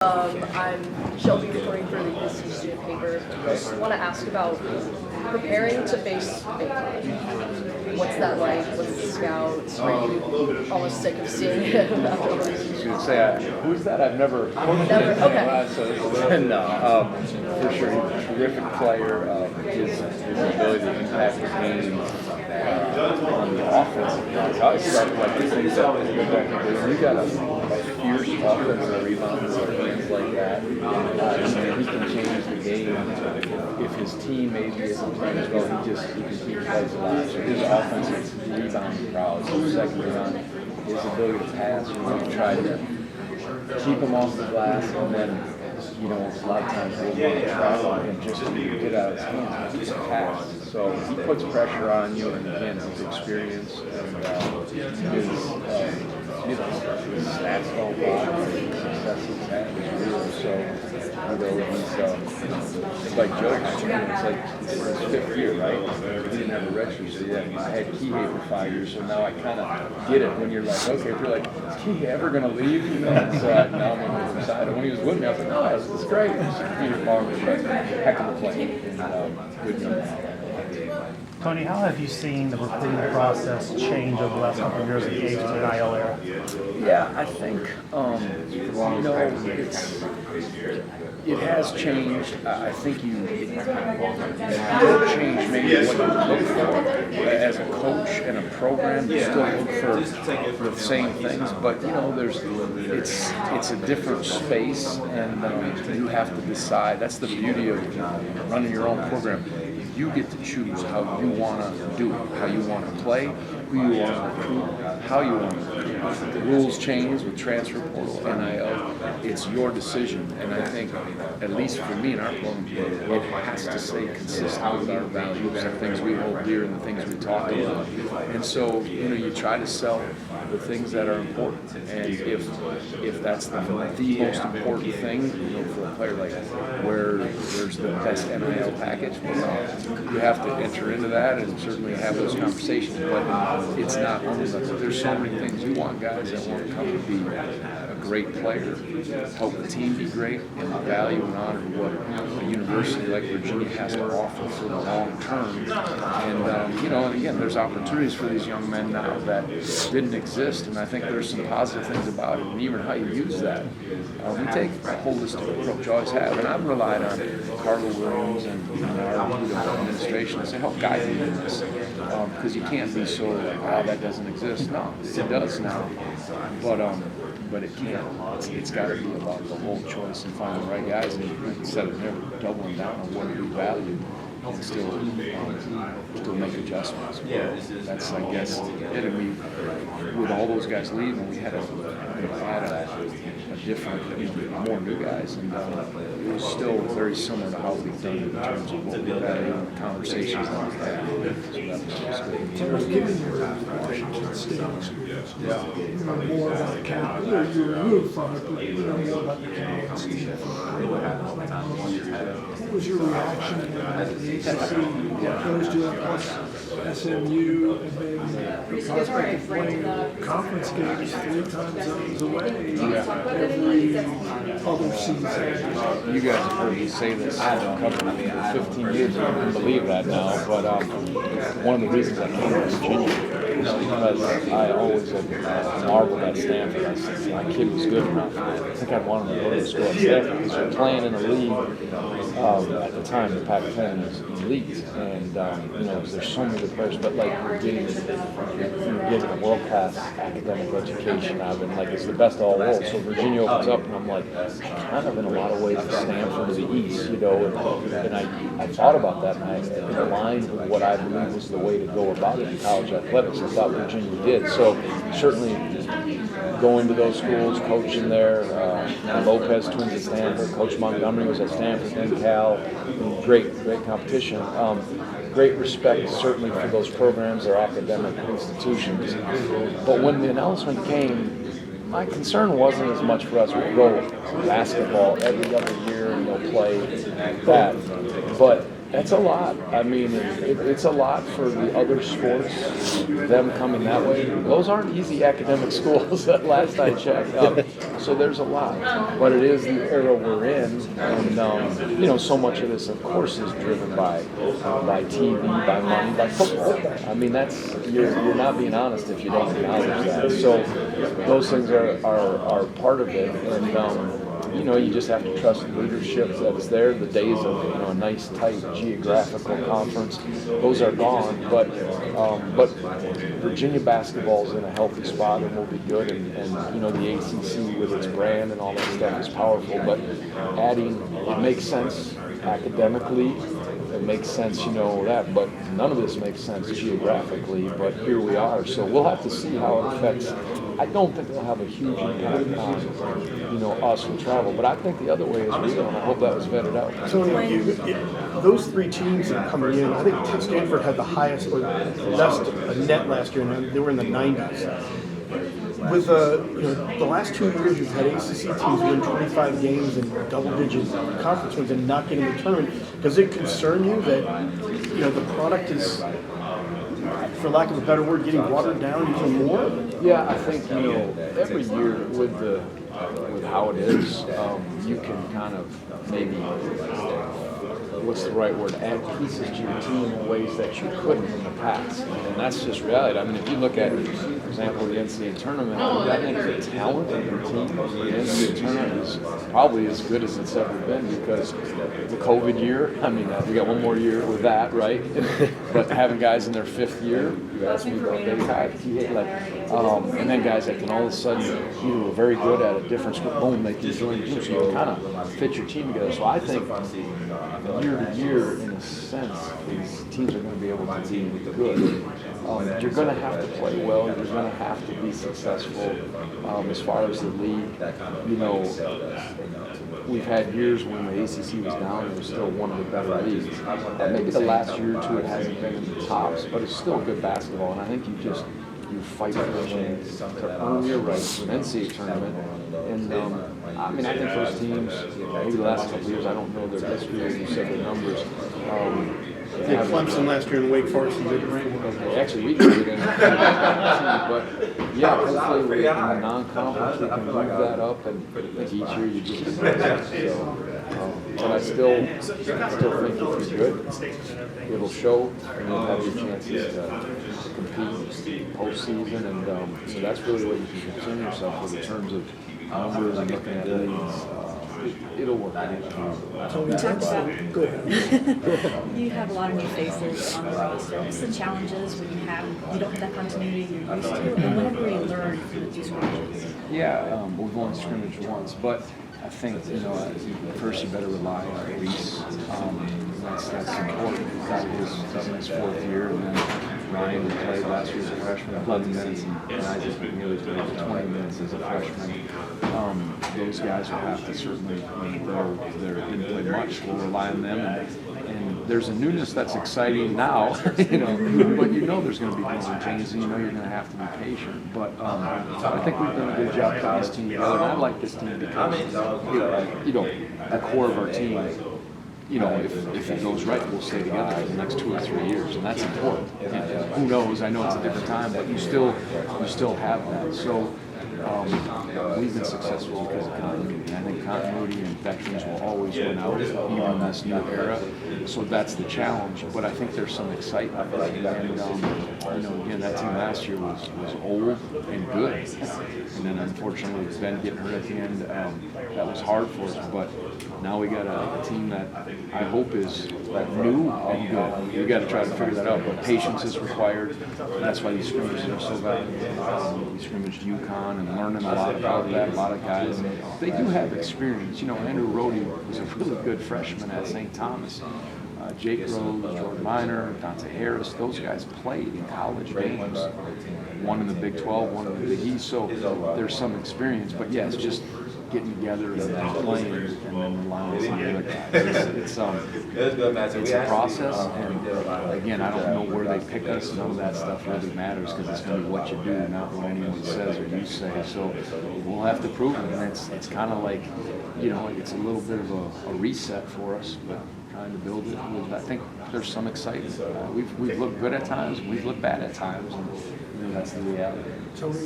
I'm Shelby reporting for the UC student paper. I just want to ask about preparing to face Baker. What's that like? What's the scouts? Are you almost sick of seeing him after all these years? You would say, who's that? I've never Okay. No, for sure, he's a terrific player. His ability to impact the game on the offense. I start like the things that you got a fierce offensive rebounds and things like that. He can change the game if his team maybe isn't playing as well. He can keep plays alive. So his offensive rebounding prowess, his second rebound, his ability to pass, try to keep him off the glass, and then a lot of times we'll want to travel and just get out of his hands and just pass. So he puts pressure on you, and again, his experience and his stats don't lie, his success he's had is real. So, it's like Joe, it's like his fifth year, right? He didn't have a redshirt, so yeah, I had Kihei for 5 years, so now I kind of get it when you're like, okay, if you're like, is Kihei ever going to leave? So now I'm on the side. And when he was with me, I was like, no, this is great. He's a heck of a player, and good young. Tony, how have you seen the recruiting process change over the last couple of years at the age of the NIL era? Yeah, I think it has changed. I think you change maybe what you look for as a coach and a program. You still look for the same things, but it's a different space, and you have to decide. That's the beauty of running your own program. You get to choose how you want to do it, how you want to play, who you want to recruit, how you want to recruit. The rules change with transfer portal, NIL. It's your decision, and I think, at least for me in our program, it has to stay consistent with our values, the things we hold dear, and the things we talk about. And so, you try to sell the things that are important, and if that's the most important thing, for a player like where's the best NIL package, you have to enter into that and certainly have those conversations, but it's not only that. There's so many things. You want guys that want to come to be a great player, help the team be great, and value and honor what a university like Virginia has to offer for the long term. And again, there's opportunities for these young men now that didn't exist, and I think there's some positive things about it, and even how you use that. We take a holistic approach, always have, and I've relied on Carla Williams and our administration to help guide me in this, because you can't be so like, that doesn't exist. No, it does now, but it can't. It's got to be about the whole choice and finding the right guys, and instead of never doubling down on what we value, and still make adjustments. That's, I guess, it. And with all those guys leaving, we had a different, more new guys, and it was still very similar to how we've done in terms of what we value and the conversations that we had. So that was just good. Given your Washington State experience, you know more about the campus. You removed from it, but you know more about the campus. What was your reaction when the ACC goes to it, plus SMU, and then the prospect of playing conference games 3 time zones away every other season? You guys have heard me say this. I've covered it for 15 years. I don't believe that now, but one of the reasons I came to Virginia is because I always had marveled at Stanford. I said, my kid was good enough. I think I'd want him to go to school at Stanford because you're playing in a league. At the time, the Pac-10 was elite, and there's so many good players, but like you're getting a world-class academic education out of it. Like it's the best of all worlds. So Virginia opens up, and I'm like, kind of in a lot of ways, Stanford to the east, And I thought about that, and it aligned with what I believe was the way to go about it in college athletics. I thought Virginia did. So certainly going to those schools, coaching there, Lopez twins at Stanford, Coach Montgomery was at Stanford, then Cal, great competition. Great respect certainly for those programs, their academic institutions. But when the announcement came, my concern wasn't as much for us. We'll go basketball every other year and play that. But That's a lot. I mean, it's a lot for the other sports, them coming that way. Those aren't easy academic schools, last I checked. So there's a lot. But it is the era we're in. And, you know, so much of this, of course, is driven by TV, by money, by football. I mean, you're not being honest if you don't acknowledge that. So those things are part of it. And, you know, you just have to trust the leadership that's there. The days of, you know, a nice, tight geographical conference, those are gone. But Virginia basketball is in a healthy spot and will be good. And you know, the ACC with its brand and all that stuff is powerful. But it makes sense academically. It makes sense, you know, that. But none of this makes sense geographically. But here we are. So we'll have to see how it affects. I don't think it'll have a huge impact on, you know, us who travel, but I think the other way is real, and I hope that was vetted out. Tony, those three teams that are coming in, I think Stanford had the highest or best net last year, and they were in the 90s. With you know, the last 2 years, you've had ACC teams win 25 games and double-digit conference wins and not getting the tournament. Does it concern you that, you know, the product is, for lack of a better word, getting watered down even more? Yeah, I think, you know, every year with how it is, you can kind of maybe, what's the right word, add pieces to your team in ways that you couldn't in the past. And that's just reality. I mean, if you look at, for example, the NCAA tournament, I think the talent of your team, the NCAA tournament is probably as good as it's ever been because the COVID year, I mean, we got one more year with that, right? But having guys in their 5th year, you asked me about and then guys that can all of a sudden, either were very good at a different school, boom, they can join your team, so you can kind of fit your team together. So I think year to year, in a sense, these teams are going to be able to be good. You're going to have to play well. You're going to have to be successful. As far as the league, you know, we've had years when the ACC was down and it was still one of the better leagues. Maybe the last year or two it hasn't been in the tops, but it's still good basketball. And I think you fight for a chance to earn your right to an NCAA tournament. And I mean, I think those teams, maybe the last couple of years, I don't know their history, as you said, the numbers. Yeah, Clemson last year in Wake Forest did it right. Actually, we did it in but yeah, hopefully in the non-conference we can move that up, and I think each year you just so. But I still think if you're good, it'll show, and you'll have your chances to compete postseason, and so that's really what you can concern yourself with in terms of numbers and looking at leagues. It'll work out. You talked about you have a lot of new faces on the roster. What's the challenges when you don't have that continuity you're used to, and what have you really learned from the 2 scrimmages? Yeah, we've only scrimmaged once, but I think, you know, first you better rely on Reese. That's important. He's got his 4th year, and then Ryan played last year as a freshman, 11 minutes, and I just nearly played 20 minutes as a freshman. Those guys will have to certainly, they didn't play much. We'll rely on them, and there's a newness that's exciting now, you know, but you know there's going to be growing changes, and you know you're going to have to be patient. But I think we've done a good job putting this team together, and I like this team because, you know, the core of our team, you know, if it goes right, we'll stay together for the next 2 or 3 years, and that's important. And who knows? I know it's a different time, but you still have that. So we've been successful because of continuity. I think continuity and veterans will always win out, even in this new era. So that's the challenge. But I think there's some excitement. And you know, again, that team last year was old and good. And then unfortunately, with Ben getting hurt at the end, that was hard for us. But now we got a team that I hope is new and good. We got to try to figure that out. But patience is required. And that's why these scrimmages are so valuable. We scrimmaged UConn and learning a lot about that. A lot of guys, they do have experience. You know, Andrew Rohde was a really good freshman at St. Thomas. Jake Rose, Jordan Minor, Dante Harris, those guys played in college games. One in the Big 12, one in the Big East. So there's some experience. But yeah, it's just getting together and playing and then relying on some of the other guys. It's a process, and again, I don't know where they pick us. None of that stuff really matters because it's going to be what you do, not what anyone says or you say. So we'll have to prove it, and it's kind of like, you know, it's a little bit of a reset for us, but trying to build it. I think there's some excitement. We've looked good at times, we've looked bad at times, and that's the reality. Tony,